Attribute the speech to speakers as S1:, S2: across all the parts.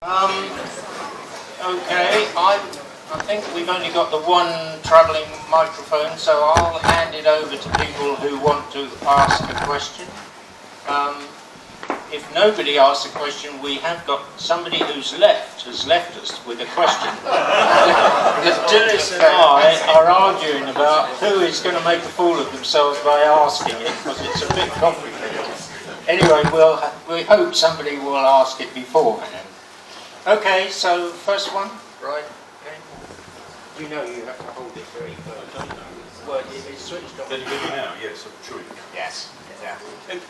S1: Okay, I think we've only got the one travelling microphone, so I'll hand it over to people who want to ask a question. If nobody asks a question, we have got somebody has left us with a question. Because Dennis and I are arguing about who is going to make a fool of themselves by asking it, because it's a bit complicated. Anyway, we hope somebody will ask it beforehand. Okay, so first one, right? Okay. You know you have to hold it very close. I don't know. Well, it's switched on.
S2: Can you hear me now? Yes, I'm sure you can.
S1: Yes. Yeah.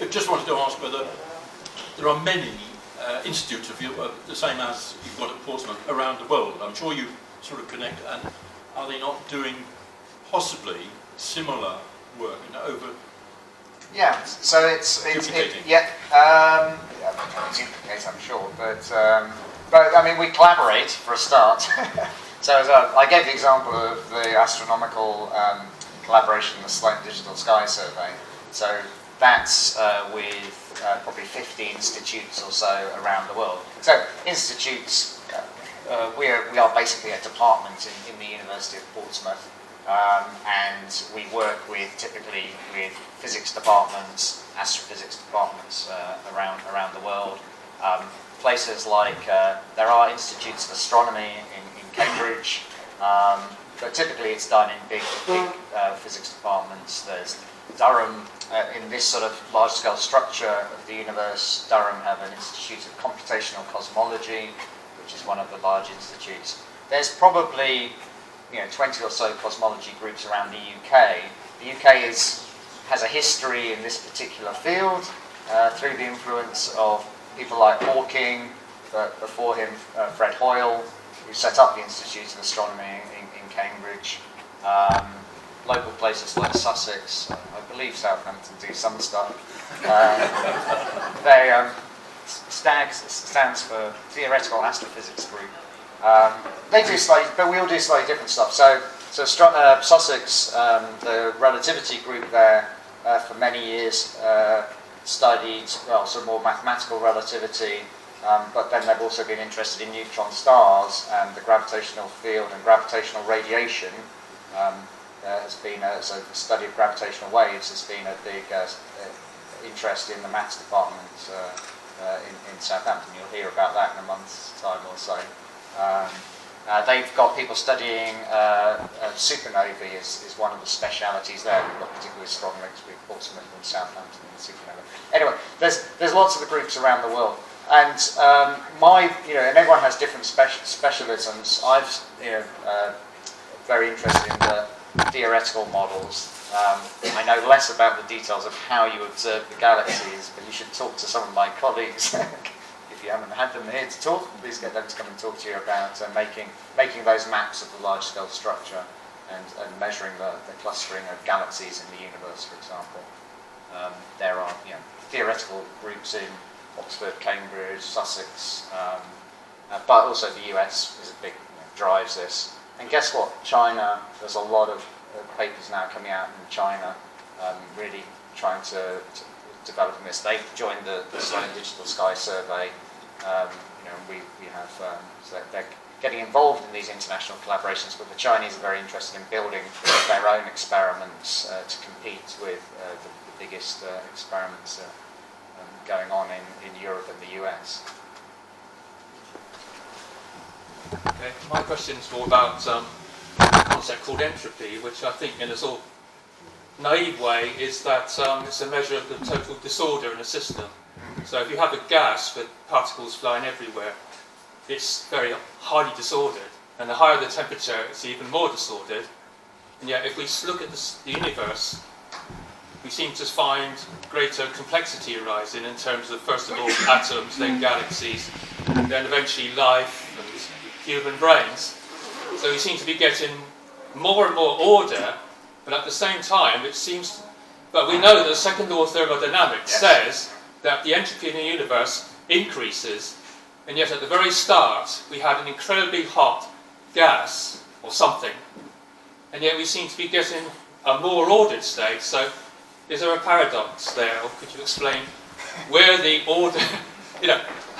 S2: I just wanted to ask whether there are many institutes of you, the same as you've got at Portsmouth, around the world. I'm sure you sort of connect, and are they not doing possibly similar work over?
S3: Yeah, so it's yeah, duplicates, I'm sure, but I mean we collaborate for a start. So I gave the example of the astronomical collaboration, the Sloan Digital Sky Survey. So that's with probably 50 institutes or so around the world. So institutes, we are basically a department in the University of Portsmouth, and we work typically with physics departments, astrophysics departments around the world. Places like there are institutes of astronomy in Cambridge, but typically it's done in big physics departments. There's Durham, in this sort of large-scale structure of the universe, Durham have an Institute of Computational Cosmology, which is one of the large institutes. There's probably 20 or so cosmology groups around the UK. The UK has a history in this particular field through the influence of people like Hawking, but before him Fred Hoyle, who set up the Institute of Astronomy in Cambridge. Local places like Sussex, I believe Southampton do some stuff. Stands for Theoretical Astrophysics Group. They do slightly, but we all do slightly different stuff. So Sussex, the relativity group there, for many years studied sort of more mathematical relativity, but then they've also been interested in neutron stars and the gravitational field and gravitational radiation. Has been so the study of gravitational waves has been a big interest in the maths department in Southampton. You'll hear about that in a month's time or so. They've got people studying supernovae is one of the specialities there. We've got particularly strong links with Portsmouth and Southampton and supernovae. Anyway, there's lots of the groups around the world, and and everyone has different specialisms. I've very interested in the theoretical models. I know less about the details of how you observe the galaxies, but you should talk to some of my colleagues. If you haven't had them here to talk, please get them to come and talk to you about making those maps of the large-scale structure and measuring the clustering of galaxies in the universe, for example. There are theoretical groups in Oxford, Cambridge, Sussex, but also the US is a big drives this. And guess what? China, there's a lot of papers now coming out in China really trying to develop this. They've joined the Sloan Digital Sky Survey. We have, so they're getting involved in these international collaborations, but the Chinese are very interested in building their own experiments to compete with the biggest experiments going on in Europe and the US.
S4: Okay. My question is more about a concept called entropy, which I think in a sort of naive way is that it's a measure of the total disorder in a system. So if you have a gas with particles flying everywhere, it's very highly disordered, and the higher the temperature, it's even more disordered. And yet if we look at the universe, we seem to find greater complexity arising in terms of, first of all, atoms, then galaxies, then eventually life and human brains. So we seem to be getting more and more order, but at the same time it seems, but we know that the second law of thermodynamics says that the entropy in the universe increases, and yet at the very start we had an incredibly hot gas or something, and yet we seem to be getting a more ordered state. So is there a paradox there, or could you explain where the order,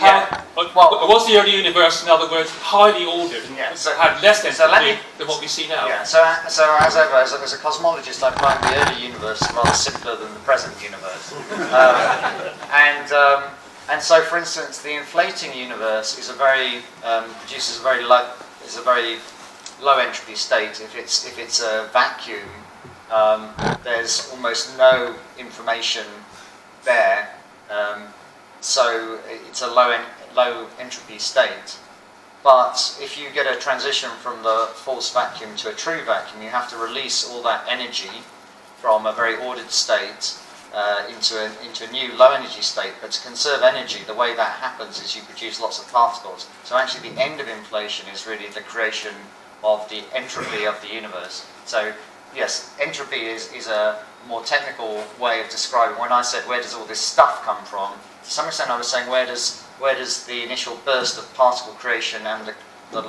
S4: Was the early universe, in other words, highly ordered and had less entropy than what we see now?
S3: Yeah, so as ever, as a cosmologist, I find the early universe rather simpler than the present universe. And so, for instance, the inflating universe is produces a very low entropy state. If it's a vacuum, there's almost no information there. So it's a low entropy state. But if you get a transition from the false vacuum to a true vacuum, you have to release all that energy from a very ordered state into a new low energy state. But to conserve energy, the way that happens is you produce lots of particles. So actually the end of inflation is really the creation of the entropy of the universe. So yes, entropy is a more technical way of describing. When I said where does all this stuff come from, to some extent I was saying where does the initial burst of particle creation and the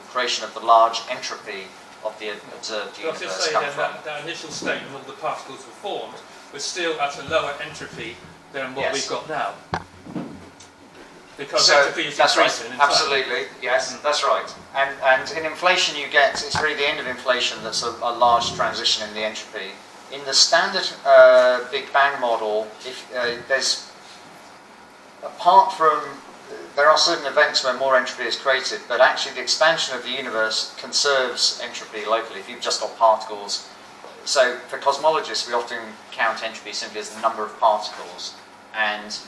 S3: creation of the large entropy of the observed universe come from?
S4: That initial state when all the particles were formed was still at a lower entropy than what we've got now. Because entropy is increasing.
S3: Right. Absolutely, yes, that's right. And in inflation it's really the end of inflation that's a large transition in the entropy. In the standard Big Bang model, there are certain events where more entropy is created, but actually the expansion of the universe conserves entropy locally if you've just got particles. So for cosmologists, we often count entropy simply as the number of particles, and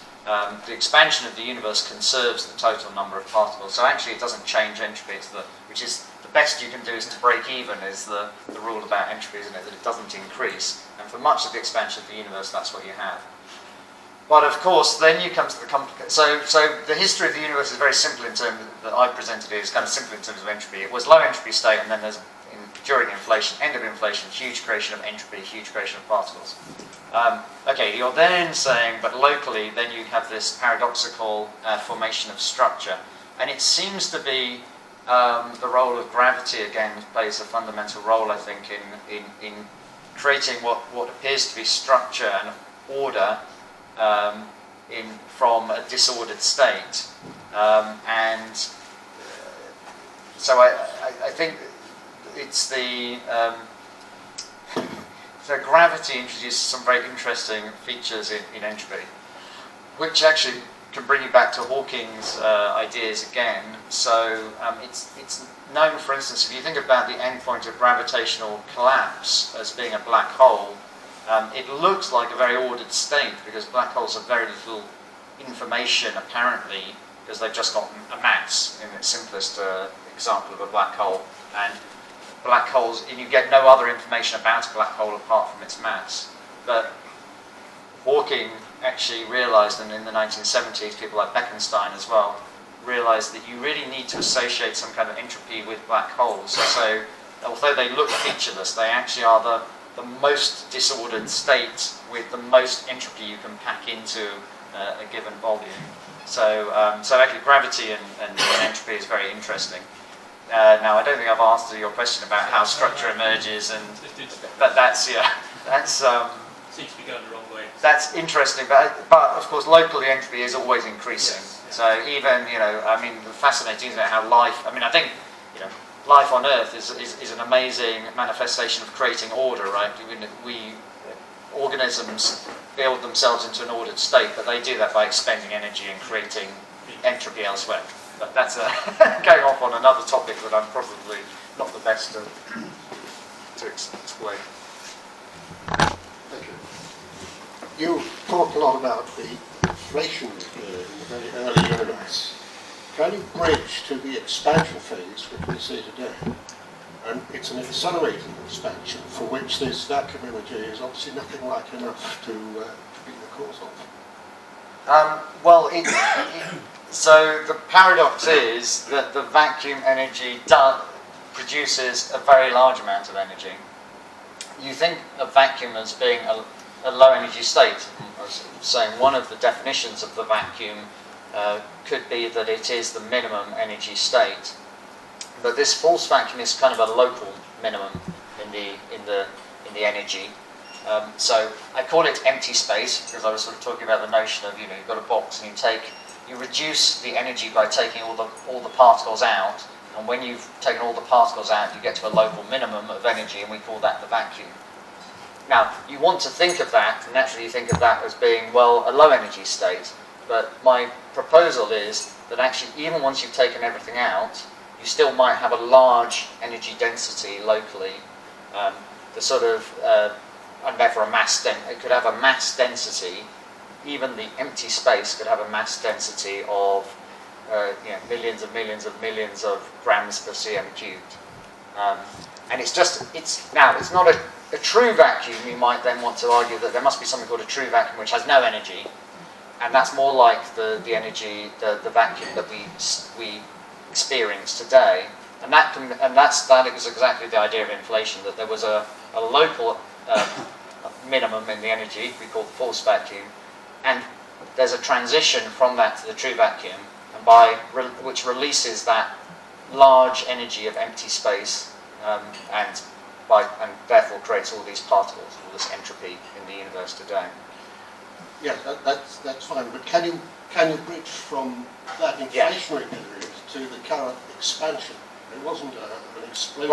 S3: the expansion of the universe conserves the total number of particles. So actually it doesn't change entropy, which is the best you can do is to break even, is the rule about entropy, isn't it? That it doesn't increase. And for much of the expansion of the universe, that's what you have. But of course, then you come to the complicated. So the history of the universe is very simple in terms that I presented it. It's kind of simple in terms of entropy. It was low entropy state, and then during inflation, end of inflation, huge creation of entropy, huge creation of particles. Okay, you're then saying, but locally, then you have this paradoxical formation of structure, and it seems to be the role of gravity again plays a fundamental role, I think, in creating what appears to be structure and order. From a disordered state, so I think it's so gravity introduces some very interesting features in entropy, which actually can bring you back to Hawking's ideas again. So it's known, for instance, if you think about the endpoint of gravitational collapse as being a black hole. It looks like a very ordered state because black holes have very little information apparently because they've just got a mass in its simplest example of a black hole, and black holes, and you get no other information about a black hole apart from its mass. But Hawking actually realised, and in the 1970s people like Bekenstein as well realised that you really need to associate some kind of entropy with black holes. So although they look featureless, they actually are the most disordered state with the most entropy you can pack into a given volume. So actually gravity and entropy is very interesting. Now I don't think I've answered your question about how structure emerges, but that's
S4: seems to be going the wrong way.
S3: That's interesting, but of course locally entropy is always increasing. Yes. So even the fascinating is how life. I think life on Earth is an amazing manifestation of creating order, right? Organisms build themselves into an ordered state, but they do that by expending energy and creating entropy elsewhere. But that's going off on another topic that I'm probably not the best to explain.
S5: Thank you. You talked a lot about the inflation in the very early universe. Can you bridge to the expansion phase which we see today? And it's an accelerated expansion for which this vacuum energy is obviously nothing like enough to be the cause of.
S3: So the paradox is that the vacuum energy produces a very large amount of energy. You think of vacuum as being a low energy state. I was saying one of the definitions of the vacuum could be that it is the minimum energy state. But this false vacuum is kind of a local minimum in the energy. So I call it empty space because I was sort of talking about the notion of you've got a box and you take you reduce the energy by taking all the particles out, and when you've taken all the particles out, you get to a local minimum of energy, and we call that the vacuum. Now, you want to think of that, and naturally you think of that as being, well, a low energy state, but my proposal is that actually, even once you've taken everything out, you still might have a large energy density locally, the sort of, and therefore a mass it could have a mass density. Even the empty space could have a mass density of millions and millions and millions of grams per cm cubed. And it's not a true vacuum. You might then want to argue that there must be something called a true vacuum which has no energy, and that's more like the energy, the vacuum that we experience today. And that is exactly the idea of inflation, that there was a local minimum in the energy we call the force vacuum, and there's a transition from that to the true vacuum, and which releases that large energy of empty space, and therefore creates all these particles, all this entropy in the universe today.
S5: Yeah, that's fine. But can you bridge from that inflationary period to the current expansion? It wasn't an explosive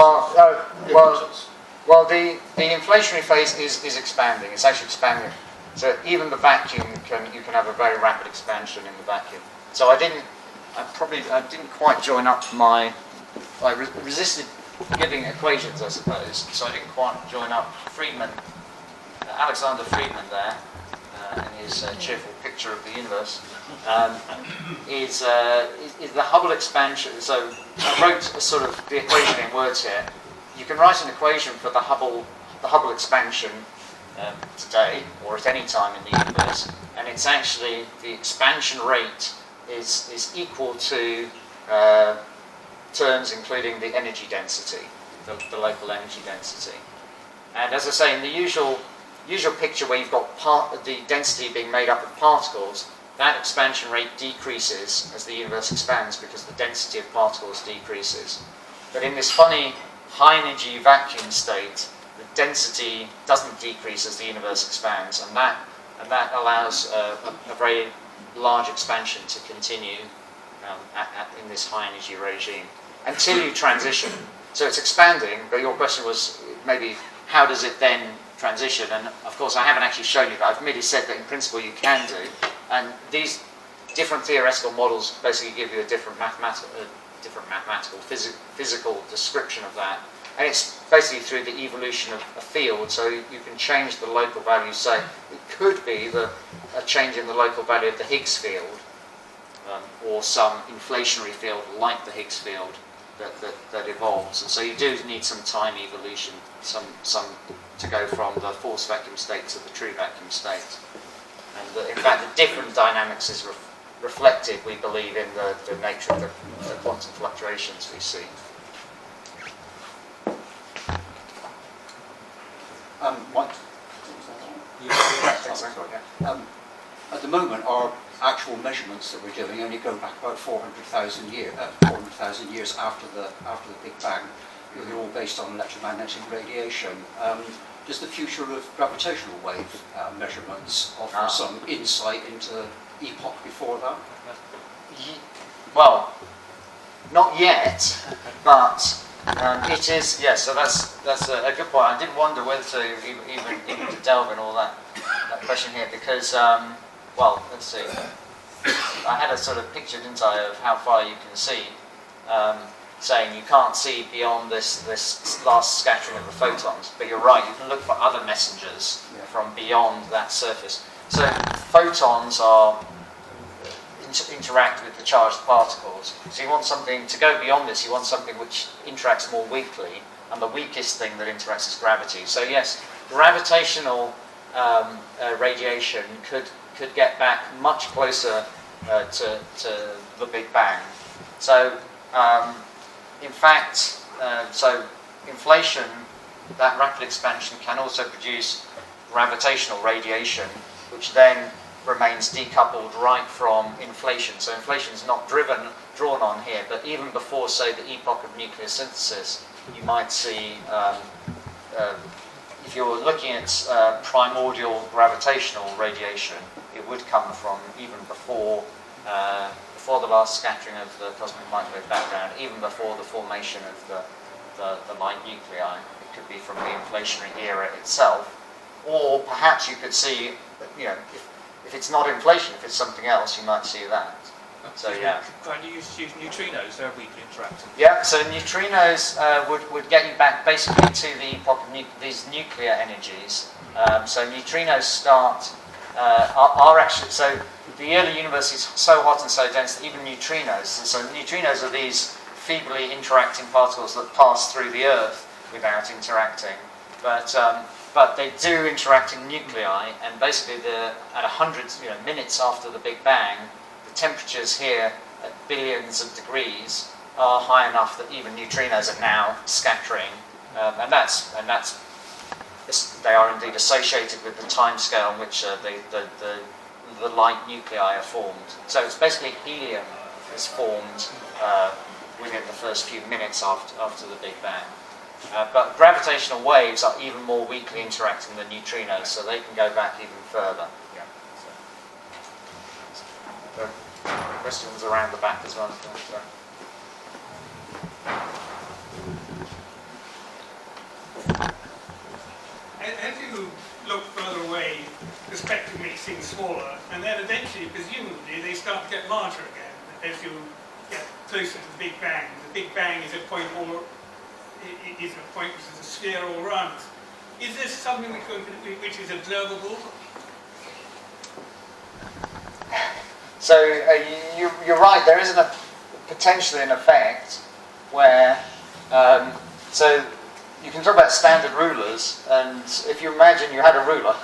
S5: impetus.
S3: Well, the inflationary phase is expanding. It's actually expanding. So even the vacuum you can have a very rapid expansion in the vacuum. So I didn't quite join up I resisted giving equations, I suppose. So I didn't quite join up Alexander Friedman there, in his cheerful picture of the universe, is the Hubble expansion. So I wrote the equation in words here. You can write an equation for the Hubble expansion today, or at any time in the universe, and it's actually the expansion rate is equal to terms including the energy density, the local energy density. And as I say, in the usual picture where you've got the density being made up of particles, that expansion rate decreases as the universe expands because the density of particles decreases. But in this funny high energy vacuum state, the density doesn't decrease as the universe expands, and that allows a very large expansion to continue in this high energy regime until you transition. So it's expanding, but your question was maybe how does it then transition? And of course I haven't actually shown you that. I've merely said that in principle you can do, and these different theoretical models basically give you a different mathematical, physical description of that. And it's basically through the evolution of a field, so you can change the local value. Say it could be a change in the local value of the Higgs field, or some inflationary field like the Higgs field that evolves. And so you do need some time evolution, some to go from the force vacuum state to the true vacuum state. And in fact, the different dynamics is reflected, we believe, in the nature of the quantum fluctuations we see.
S6: At the moment, our actual measurements that we're doing only go back about 400,000 years after the Big Bang. They're all based on electromagnetic radiation. Does the future of gravitational wave measurements offer some insight into the epoch before that?
S3: Well, not yet, but it is. Yes, so that's a good point. I did wonder whether to even to delve in all that question here, because well, let's see. I had a sort of picture, didn't I, of how far you can see, saying you can't see beyond this last scattering of the photons. But you're right, you can look for other messengers from beyond that surface. So photons interact with the charged particles. So you want something to go beyond this. You want something which interacts more weakly, and the weakest thing that interacts is gravity. So yes, gravitational radiation could get back much closer to the Big Bang. So in fact, so inflation, that rapid expansion, can also produce gravitational radiation, which then remains decoupled right from inflation. So inflation is not drawn on here, but even before, say, the epoch of nuclear synthesis, you might see, if you're looking at primordial gravitational radiation, it would come from even before before the last scattering of the cosmic microwave background, even before the formation of the light nuclei. It could be from the inflationary era itself, or perhaps you could see, you know, if it's not inflation, if it's something else, you might see that. So yeah.
S4: Can't you use neutrinos? They're weakly interacting.
S3: Yeah, so neutrinos would get you back basically to the epoch of these nuclear energies. So neutrinos are actually, so the early universe is so hot and so dense that even neutrinos, so neutrinos are these feebly interacting particles that pass through the Earth without interacting, but they do interact in nuclei, and basically at 100 minutes after the Big Bang, the temperatures here at billions of degrees are high enough that even neutrinos are now scattering, and they are indeed associated with the time scale in which the light nuclei are formed. So it's basically helium is formed within the first few minutes after the Big Bang. But gravitational waves are even more weakly interacting than neutrinos, so they can go back even further. Yeah. So, questions around the back as well. So.
S7: As you look further away, the spectrum makes things smaller, and then eventually, presumably, they start to get larger again as you get closer to the Big Bang. The Big Bang is a point which is a sphere all around. Is this something which is observable?
S3: So you're right. There is potentially an effect where so you can talk about standard rulers, and if you imagine you had a ruler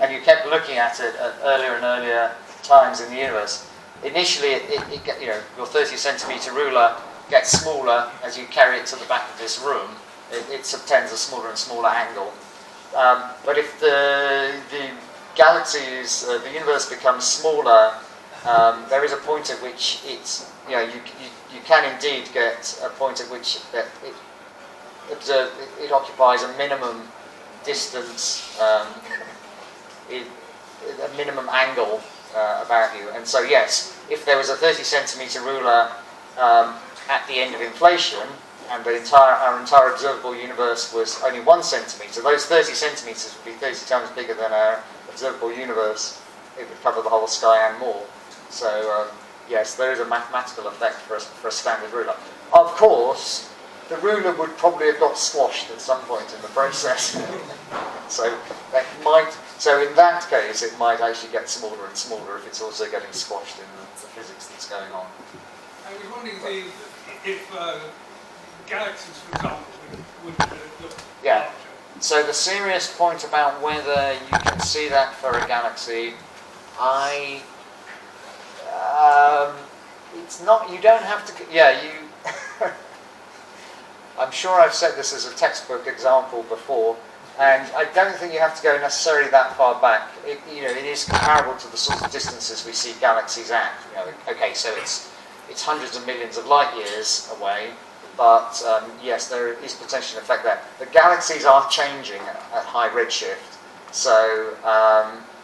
S3: and you kept looking at it at earlier and earlier times in the universe, initially your 30 centimeter ruler gets smaller as you carry it to the back of this room. It subtends a smaller and smaller angle. But if the galaxies, the universe becomes smaller, there is a point at which you can indeed get a point at which it occupies a minimum distance, a minimum angle about you. And so yes, if there was a 30 centimeter ruler at the end of inflation, and our entire observable universe was only 1 centimetre, those 30 centimetres would be 30 times bigger than our observable universe. It would cover the whole sky and more. So yes, there is a mathematical effect for a standard ruler. Of course, the ruler would probably have got squashed at some point in the process. So in that case, it might actually get smaller and smaller if it's also getting squashed in the physics that's going on.
S7: I was wondering if galaxies, for example, would look
S3: larger. So the serious point about whether you can see that for a galaxy, it's not. You don't have to. Yeah, you. I'm sure I've said this as a textbook example before, and I don't think you have to go necessarily that far back. It is comparable to the sort of distances we see galaxies at. Okay, so it's hundreds of millions of light years away, but yes, there is potentially an effect there. The galaxies are changing at high redshift, so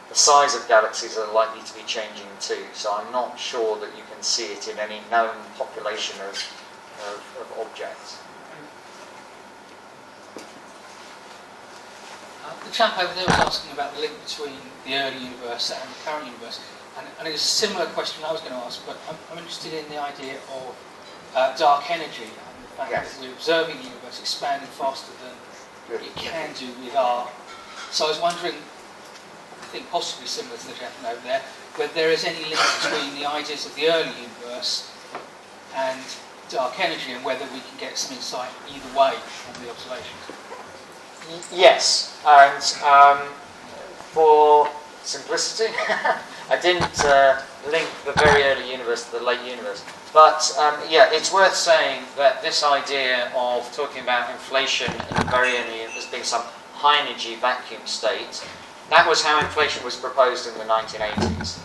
S3: the size of galaxies are likely to be changing too. So I'm not sure that you can see it in any known population of objects.
S8: The chap over there was asking about the link between the early universe and the current universe, and it's a similar question I was going to ask, but I'm interested in the idea of dark energy and the fact that we're observing the universe expanding faster than it can do with our. So I was wondering, I think possibly similar to the gentleman over there, whether there is any link between the ideas of the early universe and dark energy, and whether we can get some insight either way from the observations.
S3: Yes, and for simplicity, I didn't link the very early universe to the late universe. But it's worth saying that this idea of talking about inflation in the very early universe being some high energy vacuum state, that was how inflation was proposed in the 1980s.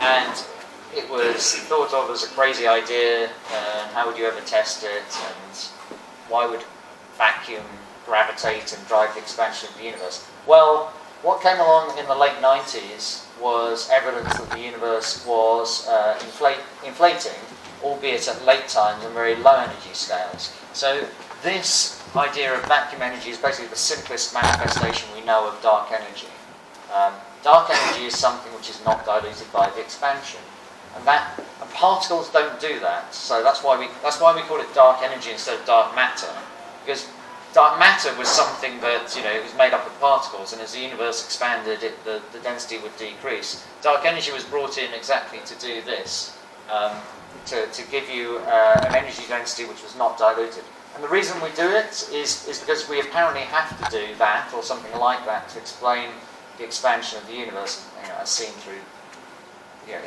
S3: And it was thought of as a crazy idea, and how would you ever test it, and why would vacuum gravitate and drive the expansion of the universe? Well, what came along in the late 90s was evidence that the universe was inflating, albeit at late times and very low energy scales. So this idea of vacuum energy is basically the simplest manifestation we know of dark energy. Dark energy is something which is not diluted by the expansion, and particles don't do that. So that's why we call it dark energy instead of dark matter, because dark matter was something that it was made up of particles, and as the universe expanded, the density would decrease. Dark energy was brought in exactly to do this, to give you an energy density which was not diluted. And the reason we do it is because we apparently have to do that, or something like that, to explain the expansion of the universe, as seen through,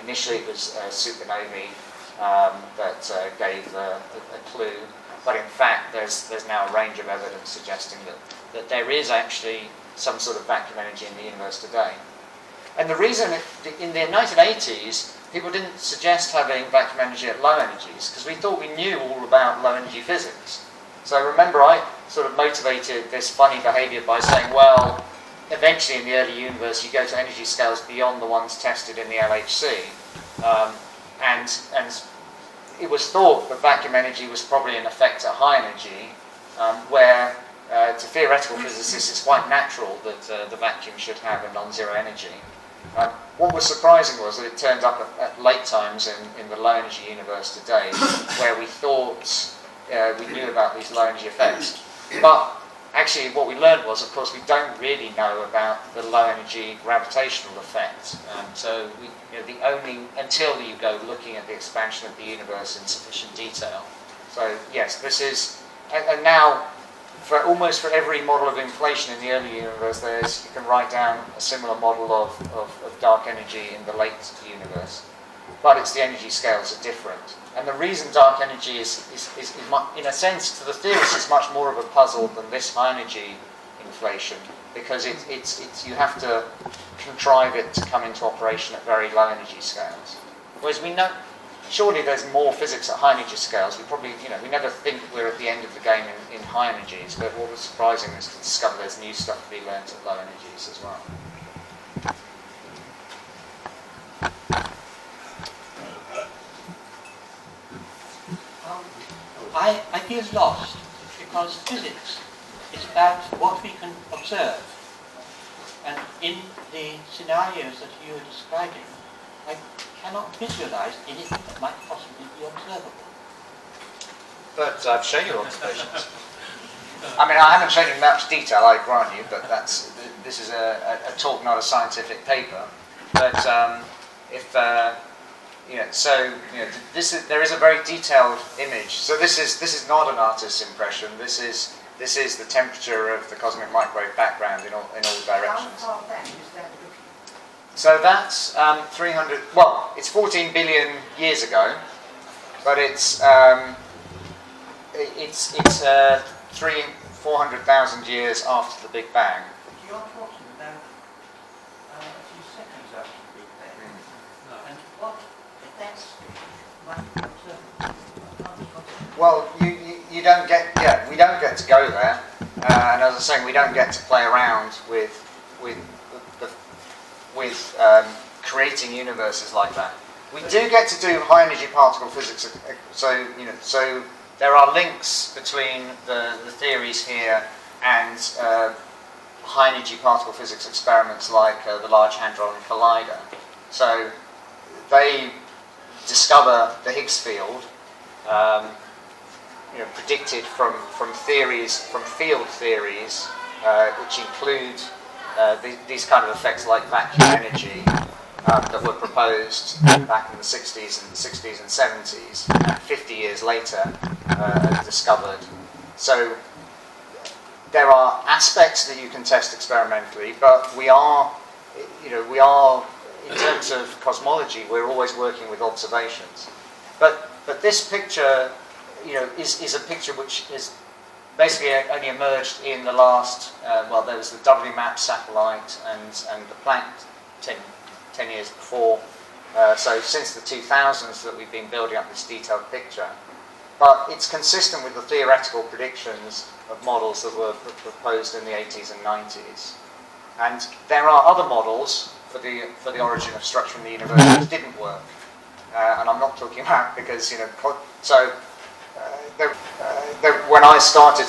S3: initially it was supernovae that gave a clue, but in fact there's now a range of evidence suggesting that there is actually some sort of vacuum energy in the universe today. And the reason, in the 1980s, people didn't suggest having vacuum energy at low energies, because we thought we knew all about low energy physics. So remember, I sort of motivated this funny behaviour by saying, well, eventually in the early universe you go to energy scales beyond the ones tested in the LHC, and it was thought that vacuum energy was probably in effect at high energy, where to theoretical physicists it's quite natural that the vacuum should have a non-zero energy. What was surprising was that it turned up at late times in the low energy universe today, where we thought we knew about these low energy effects. But actually what we learned was, of course, we don't really know about the low energy gravitational effect. So until you go looking at the expansion of the universe in sufficient detail. So yes, this is, and now almost for every model of inflation in the early universe, you can write down a similar model of dark energy in the late universe. But it's the energy scales are different. And the reason dark energy is in a sense, to the theorists, is much more of a puzzle than this high energy inflation, because you have to contrive it to come into operation at very low energy scales. Whereas we know, surely there's more physics at high energy scales. We probably, we never think we're at the end of the game in high energies, but what was surprising is to discover there's new stuff to be learnt at low energies as well.
S9: I feel lost, because physics is about what we can observe. And in the scenarios that you are describing, I cannot visualize anything that might possibly be observable.
S3: But I've shown you observations. I mean, I haven't shown you much detail, I grant you, but this is a talk, not a scientific paper. But there is a very detailed image. So this is not an artist's impression. This is the temperature of the cosmic microwave background in all directions.
S10: How far back is that looking?
S3: So that's 300. Well, it's 14 billion years ago, but it's 400,000 years after the Big Bang.
S10: You're talking about a few seconds after the Big Bang. And what at that stage might be observable?
S3: Well, you don't get, we don't get to go there, and as I was saying, we don't get to play around with creating universes like that. We do get to do high energy particle physics, so there are links between the theories here and high energy particle physics experiments like the Large Hadron Collider. So they discover the Higgs field, predicted from theories, from field theories, which include these kind of effects like vacuum energy that were proposed back in the 60s and 70s, and 50 years later discovered. So there are aspects that you can test experimentally, but we are, in terms of cosmology, we're always working with observations. But this picture, is a picture which is basically only emerged in the last, there was the WMAP satellite and the Planck 10 years before. So since the 2000s that we've been building up this detailed picture. But it's consistent with the theoretical predictions of models that were proposed in the 80s and 90s. And there are other models for the origin of structure in the universe that didn't work. And I'm not talking about because, when I started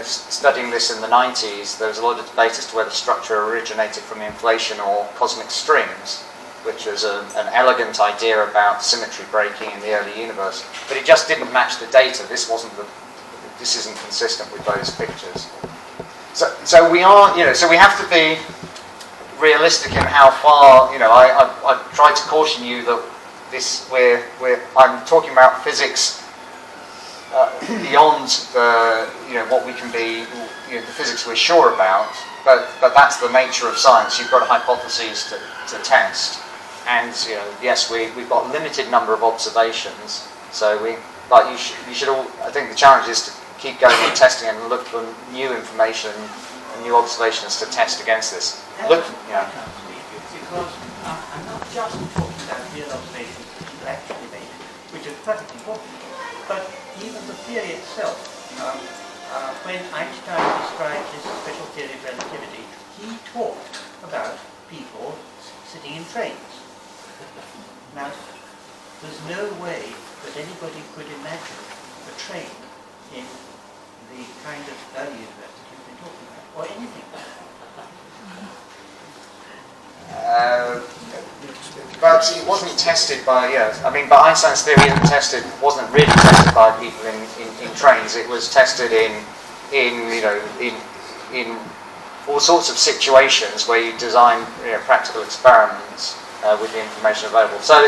S3: studying this in the 90s, there was a lot of debate as to whether structure originated from inflation or cosmic strings, which was an elegant idea about symmetry breaking in the early universe. But it just didn't match the data. This isn't consistent with those pictures. So we are, so we have to be realistic in how far, I've tried to caution you that I'm talking about physics beyond what we can be, the physics we're sure about, but that's the nature of science. You've got hypotheses to test, and yes, we've got a limited number of observations. So you should all. I think the challenge is to keep going and testing and look for new information and new observations to test against this.
S10: Because I'm not just talking about real observations that people actually made, which is perfectly important, but even the theory itself. When Einstein described his special theory of relativity, he talked about people sitting in trains. Now, there's no way that anybody could imagine a train in the kind of early universe that you've been talking about, or anything like that.
S3: But it wasn't tested by, but Einstein's theory wasn't really tested by people in trains. It was tested in all sorts of situations where you design practical experiments with the information available. So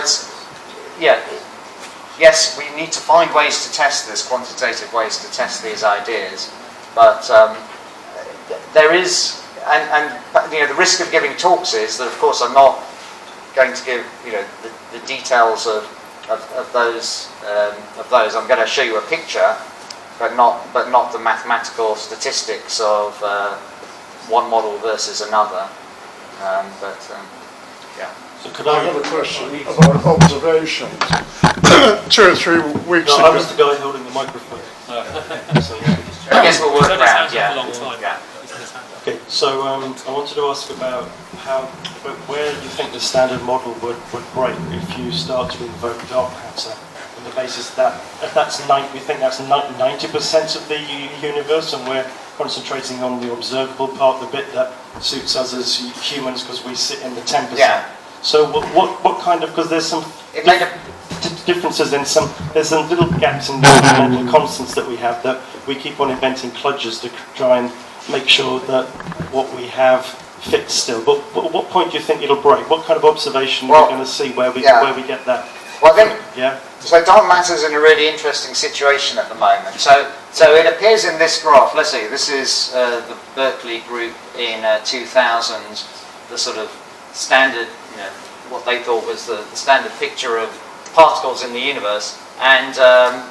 S3: yes, we need to find ways to test this, quantitative ways to test these ideas, but there is. And the risk of giving talks is that, of course, I'm not going to give the details of those. I'm going to show you a picture, but not the mathematical statistics of one model versus another.
S5: So could I have a question about observations? 2 or 3 weeks ago.
S11: I was the guy holding the microphone.
S3: I guess we'll work around. Yeah.
S11: Okay, so I wanted to ask about where you think the standard model would break if you start to invoke dark matter on the basis that we think that's 90% of the universe, and we're concentrating on the observable part, the bit that suits us as humans because we sit in the 10%.
S3: Yeah.
S11: So what kind of, because there's some differences in there's some little gaps in the fundamental constants that we have that we keep on inventing kludges to try and make sure that what we have fits still. But at what point do you think it'll break? What kind of observation are we going to see where we get that?
S3: Well, I think so. Dark matter is in a really interesting situation at the moment. So it appears in this graph. Let's see. This is the Berkeley group in 2000. The sort of standard, what they thought was the standard picture of particles in the universe, and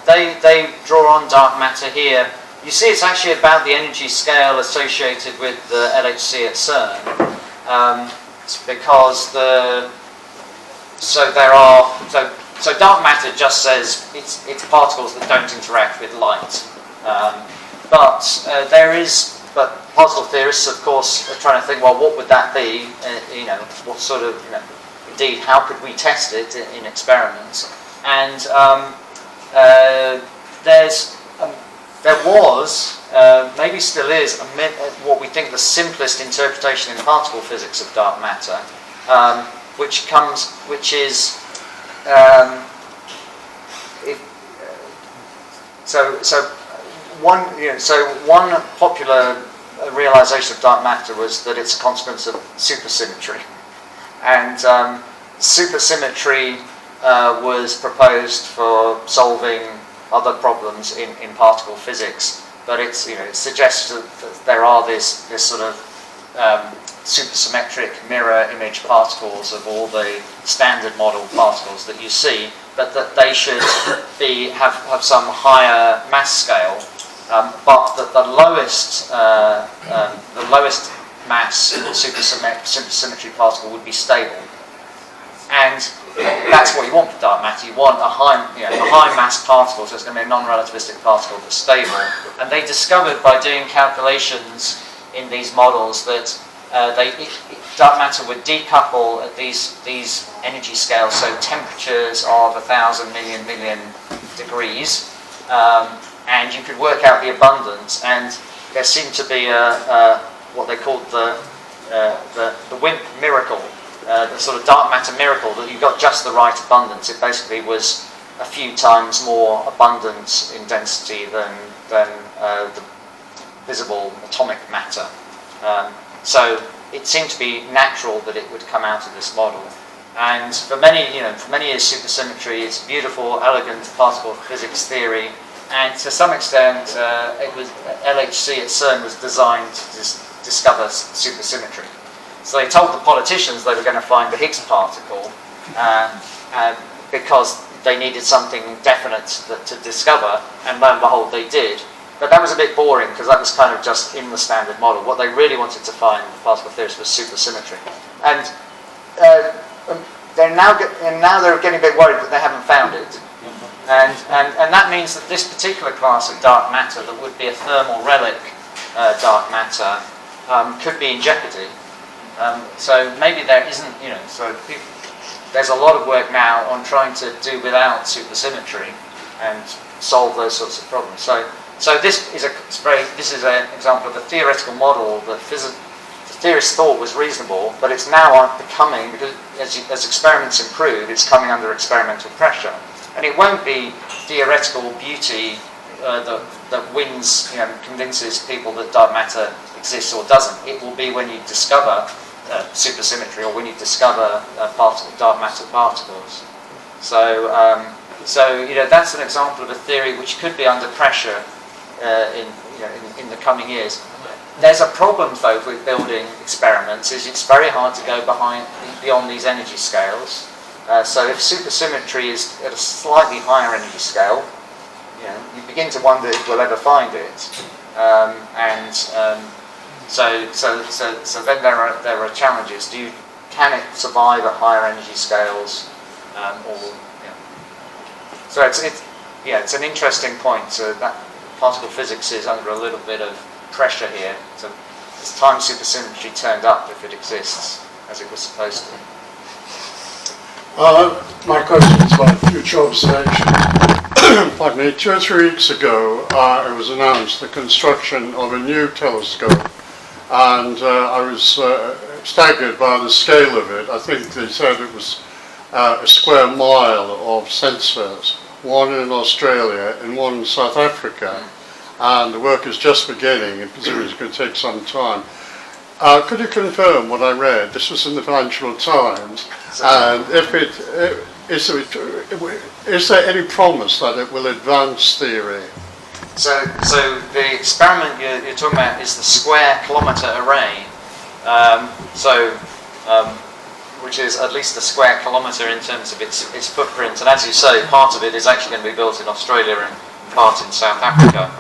S3: they draw on dark matter here. You see, it's actually about the energy scale associated with the LHC at CERN, because so dark matter just says it's particles that don't interact with light, but particle theorists, of course, are trying to think, well, what would that be? What sort of, indeed, how could we test it in experiments? And there was, maybe still is, what we think the simplest interpretation in particle physics of dark matter, one popular realization of dark matter was that it's a consequence of supersymmetry, and supersymmetry was proposed for solving other problems in particle physics, but it suggests that there are this sort of supersymmetric mirror image particles of all the standard model particles that you see, but that they should have some higher mass scale, but that the lowest mass supersymmetry particle would be stable. And that's what you want for dark matter. You want a high mass particle, so it's going to be a non-relativistic particle that's stable. And they discovered by doing calculations in these models that dark matter would decouple at these energy scales, so temperatures of 1,000 million degrees, and you could work out the abundance. And there seemed to be what they called the WIMP miracle, the sort of dark matter miracle, that you got just the right abundance. It basically was a few times more abundant in density than the visible atomic matter. So it seemed to be natural that it would come out of this model. And for many years, supersymmetry is beautiful, elegant particle physics theory. And to some extent, it was LHC at CERN was designed to discover supersymmetry. So they told the politicians they were going to find the Higgs particle because they needed something definite to discover, and lo and behold, they did. But that was a bit boring because that was kind of just in the standard model. What they really wanted to find, the particle theorists, was supersymmetry. And now they're getting a bit worried that they haven't found it. And that means that this particular class of dark matter, that would be a thermal relic dark matter, could be in jeopardy. So maybe there isn't, there's a lot of work now on trying to do without supersymmetry and solve those sorts of problems. So this is an example of a theoretical model that the theorists thought was reasonable, but it's now becoming, because as experiments improve, it's coming under experimental pressure. And it won't be theoretical beauty that wins, convinces people that dark matter exists or doesn't. It will be when you discover supersymmetry, or when you discover dark matter particles. So that's an example of a theory which could be under pressure in the coming years. There's a problem, though, with building experiments. Is it's very hard to go beyond these energy scales. So if supersymmetry is at a slightly higher energy scale, you begin to wonder if we'll ever find it. So then there are challenges. Can it survive at higher energy scales? So it's an interesting point. So that particle physics is under a little bit of pressure here. So it's time supersymmetry turned up, if it exists, as it was supposed to.
S5: My question is about future observation. Pardon me, 2 or 3 weeks ago, it was announced the construction of a new telescope, and I was staggered by the scale of it. I think they said it was a square mile of sensors, one in Australia and one in South Africa, and the work is just beginning, and presumably it's going to take some time. Could you confirm what I read? This was in the Financial Times, and is there any promise that it will advance theory?
S3: So the experiment you're talking about is the square kilometre array, which is at least a square kilometre in terms of its footprint. And as you say, part of it is actually going to be built in Australia and part in South Africa,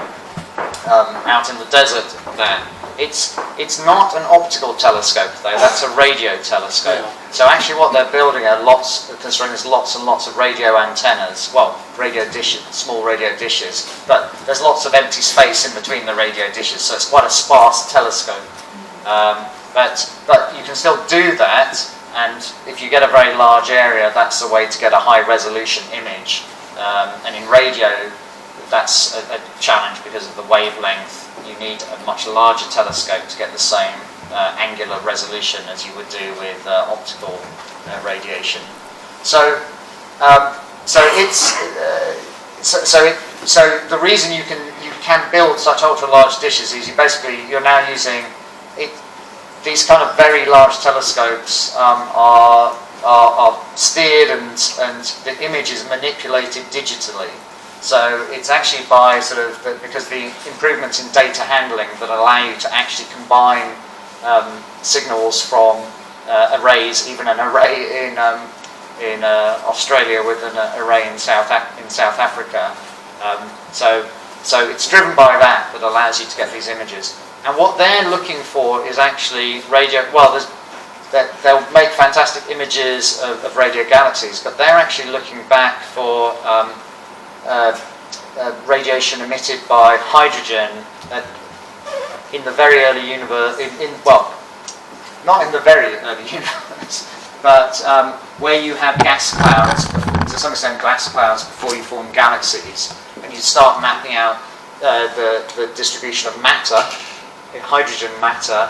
S3: out in the desert there. It's not an optical telescope, though. That's a radio telescope. So actually what they're building are considering there's lots and lots of radio antennas, radio dishes, small radio dishes, but there's lots of empty space in between the radio dishes, so it's quite a sparse telescope. But you can still do that, and if you get a very large area, that's the way to get a high resolution image. And in radio, that's a challenge because of the wavelength. You need a much larger telescope to get the same angular resolution as you would do with optical radiation. So the reason you can build such ultra large dishes is you're now using it. These kind of very large telescopes are steered and the image is manipulated digitally. So it's actually by because the improvements in data handling that allow you to actually combine signals from arrays, even an array in Australia with an array in South Africa. So it's driven by that allows you to get these images. And what they're looking for is actually radio. They'll make fantastic images of radio galaxies, but they're actually looking back for radiation emitted by hydrogen in the very early universe, not in the very early universe, but where you have gas clouds, to some extent gas clouds before you form galaxies, and you start mapping out the distribution of matter, hydrogen matter,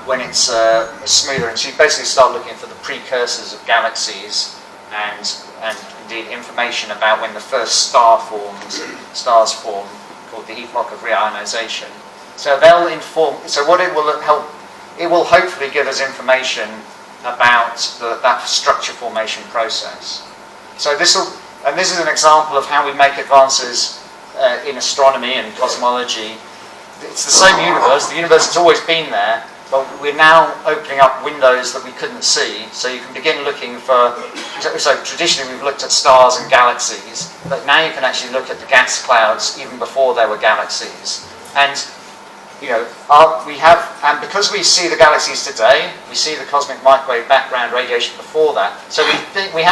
S3: when it's smoother. And so you basically start looking for the precursors of galaxies and indeed information about when the first stars form, called the epoch of reionization. So they'll inform. So what it will help, it will hopefully give us information about that structure formation process. So this is an example of how we make advances in astronomy and cosmology. It's the same universe. The universe has always been there, but we're now opening up windows that we couldn't see. So you can begin looking for. So traditionally we've looked at stars and galaxies, but now you can actually look at the gas clouds even before there were galaxies. And we have, and because we see the galaxies today, we see the cosmic microwave background radiation before that. So we think we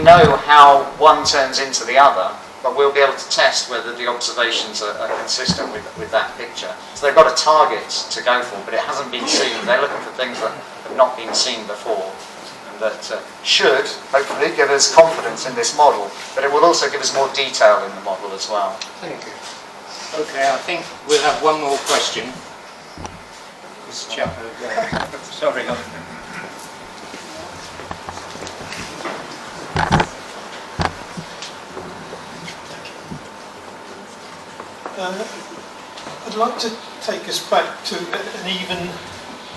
S3: know how one turns into the other, but we'll be able to test whether the observations are consistent with that picture. So they've got a target to go for, but it hasn't been seen. They're looking for things that have not been seen before, and that should hopefully give us confidence in this model, but it will also give us more detail in the model as well.
S1: Thank you. Okay, I think we'll have one more question. This chap over there. Sorry.
S12: I'd like to take us back to an even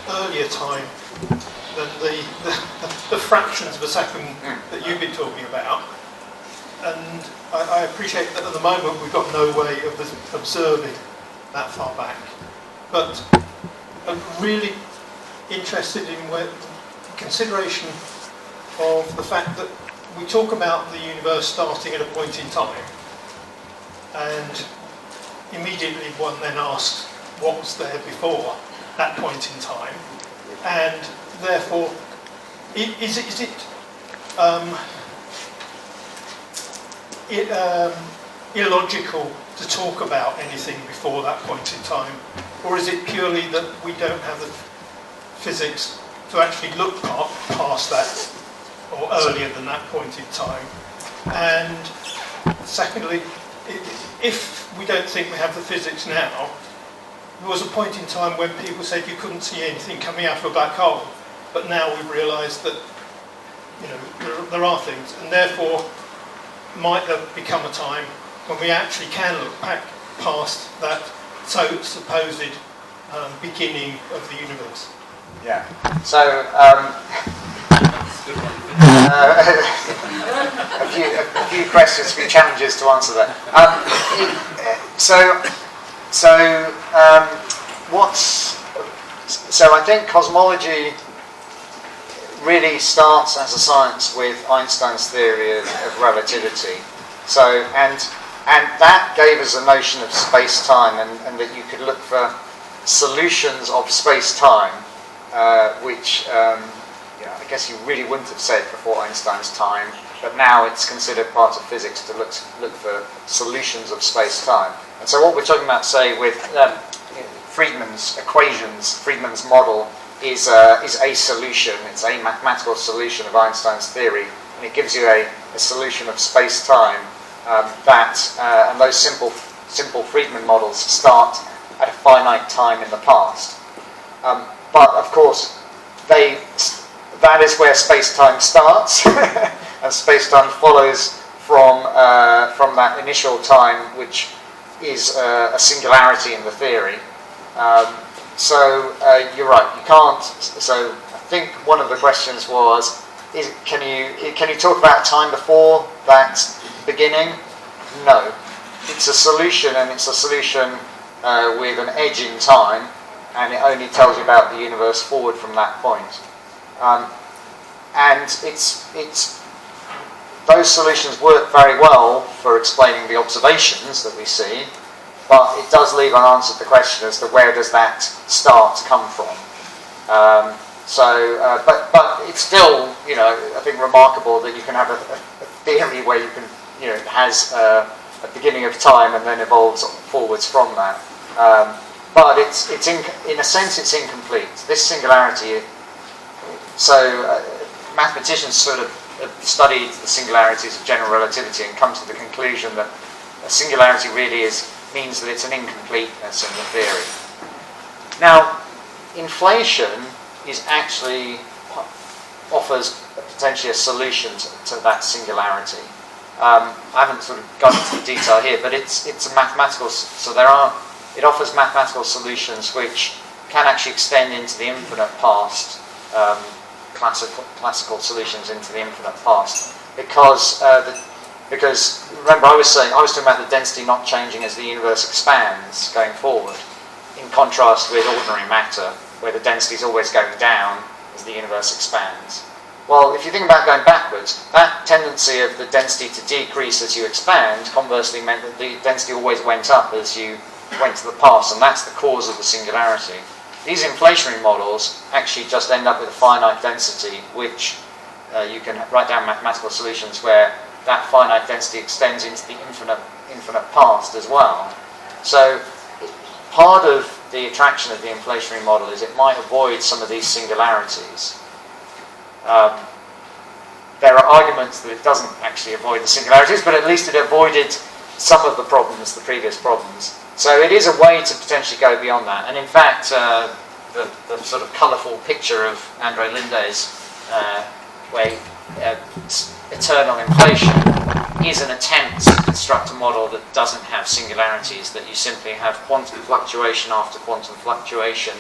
S12: earlier time than the fractions of a second that you've been talking about. And I appreciate that at the moment we've got no way of observing that far back. But I'm really interested in consideration of the fact that we talk about the universe starting at a point in time, and immediately one then asks what was there before that point in time, and therefore is it illogical to talk about anything before that point in time, or is it purely that we don't have the physics to actually look past that or earlier than that point in time? And secondly, if we don't think we have the physics now, there was a point in time when people said you couldn't see anything coming out of a black hole, but now we've realised that there are things, and therefore might there become a time when we actually can look back past that supposed beginning of the universe.
S3: Yeah. So a few questions, a few challenges to answer that. So I think cosmology really starts as a science with Einstein's theory of relativity. So and that gave us a notion of space-time, and that you could look for solutions of space-time, which I guess you really wouldn't have said before Einstein's time, but now it's considered part of physics to look for solutions of space-time. And so what we're talking about, say, with Friedman's equations, Friedman's model, is a solution. It's a mathematical solution of Einstein's theory, and it gives you a solution of space-time and those simple Friedman models start at a finite time in the past. But of course, that is where space-time starts, and space-time follows from that initial time, which is a singularity in the theory. So you're right. You can't. So I think one of the questions was, can you talk about a time before that beginning? No. It's a solution, and it's a solution with an edge in time, and it only tells you about the universe forward from that point. And it's those solutions work very well for explaining the observations that we see, but it does leave unanswered the question as to where does that start come from. But it's still, I think remarkable that you can have a theory where you can, it has a beginning of time and then evolves forwards from that. but in a sense it's incomplete. This singularity, so mathematicians sort of have studied the singularities of general relativity and come to the conclusion that a singularity really means that it's an incompleteness in the theory. Now, inflation offers potentially a solution to that singularity. I haven't sort of gone into the detail here, but it's a mathematical. So it offers mathematical solutions which can actually extend into the infinite past. Classical solutions into the infinite past, because remember I was talking about the density not changing as the universe expands going forward, in contrast with ordinary matter, where the density is always going down as the universe expands. Well, if you think about going backwards, that tendency of the density to decrease as you expand conversely meant that the density always went up as you went to the past, and that's the cause of the singularity. These inflationary models actually just end up with a finite density, which you can write down mathematical solutions where that finite density extends into the infinite past as well. So part of the attraction of the inflationary model is it might avoid some of these singularities. There are arguments that it doesn't actually avoid the singularities, but at least it avoided some of the problems, the previous problems. So it is a way to potentially go beyond that. And in fact, the sort of colourful picture of Andre Linde's way, eternal inflation, is an attempt to construct a model that doesn't have singularities, that you simply have quantum fluctuation after quantum fluctuation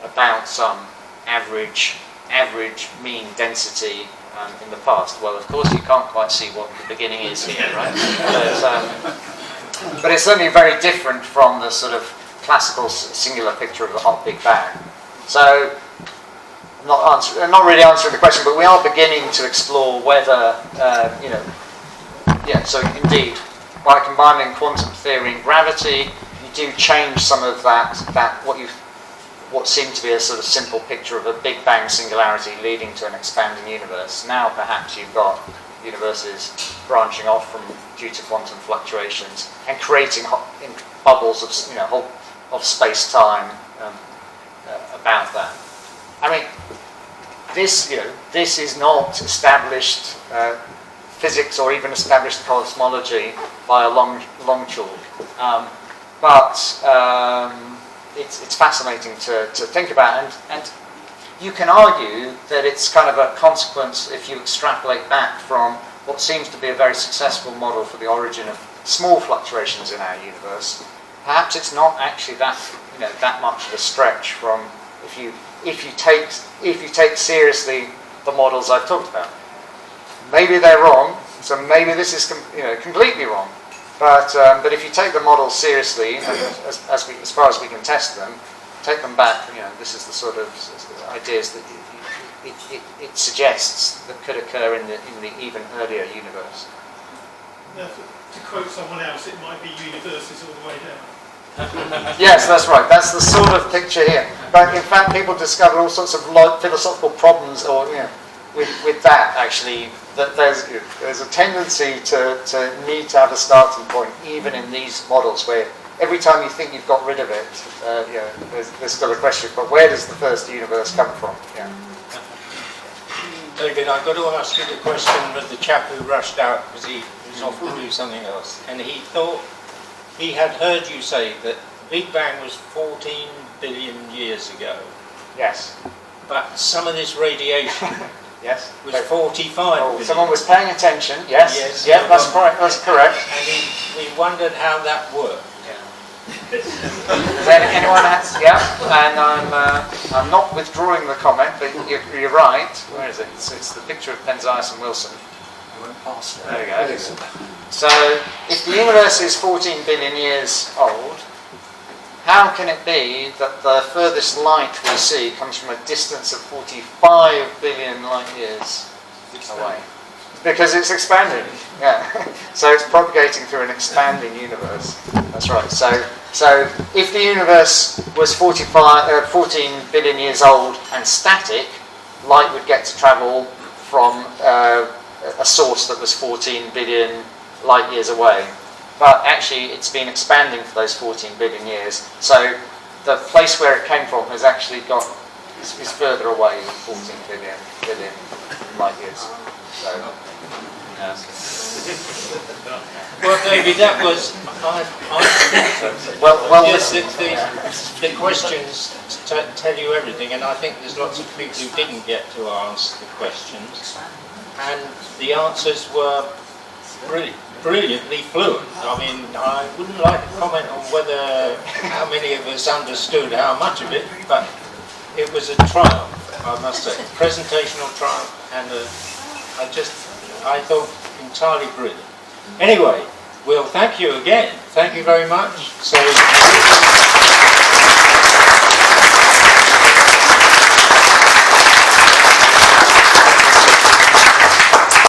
S3: about some average mean density in the past. Well, of course, you can't quite see what the beginning is here, right? But it's certainly very different from the sort of classical singular picture of the hot Big Bang. So, I'm not really answering the question, but we are beginning to explore whether, so indeed, by combining quantum theory and gravity, you do change some of that what seemed to be a sort of simple picture of a Big Bang singularity leading to an expanding universe. Now, perhaps you've got universes branching off due to quantum fluctuations and creating bubbles of space-time about that. I mean, this is not established physics or even established cosmology by a long chalk, but it's fascinating to think about, and you can argue that it's kind of a consequence if you extrapolate back from what seems to be a very successful model for the origin of small fluctuations in our universe. Perhaps it's not actually that much of a stretch from if you take seriously the models I've talked about. Maybe they're wrong, so maybe this is completely wrong. But if you take the models seriously, as far as we can test them, take them back. This is the sort of ideas that it suggests that could occur in the even earlier universe.
S12: To quote someone else, it might be universes all the way down.
S3: Yes, that's right. That's the sort of picture here. But in fact, people discover all sorts of philosophical problems, or with that actually. That there's a tendency to need to have a starting point, even in these models, where every time you think you've got rid of it, there's still a question. But where does the first universe come from? Yeah.
S1: David, I've got to ask you the question of the chap who rushed out because he was off to do something else, and he thought he had heard you say that the Big Bang was 14 billion years ago.
S3: Yes.
S1: But some of this radiation
S3: yes.
S1: was 45
S3: someone was paying attention, yes. Yeah, that's correct.
S1: And we wondered how that worked.
S3: Does anyone else? Yeah, and I'm not withdrawing the comment, but you're right. Where is it? It's the picture of Penzias and Wilson. I went past it. There we go. So, if the universe is 14 billion years old, how can it be that the furthest light we see comes from a distance of 45 billion light years away? Because it's expanding. Yeah. So it's propagating through an expanding universe. That's right. So if the universe was 14 billion years old and static, light would get to travel from a source that was 14 billion light years away. But actually, it's been expanding for those 14 billion years. So the place where it came from has actually got is further away than 14 billion light years. So,
S1: well, David, that was the questions tell you everything, and I think there's lots of people who didn't get to ask the questions, and the answers were brilliantly fluent. I mean, I wouldn't like to comment on whether how many of us understood how much of it, but it was a triumph, I must say, presentational triumph, and I thought entirely brilliant. Anyway, well, thank you again. Thank you very much. So.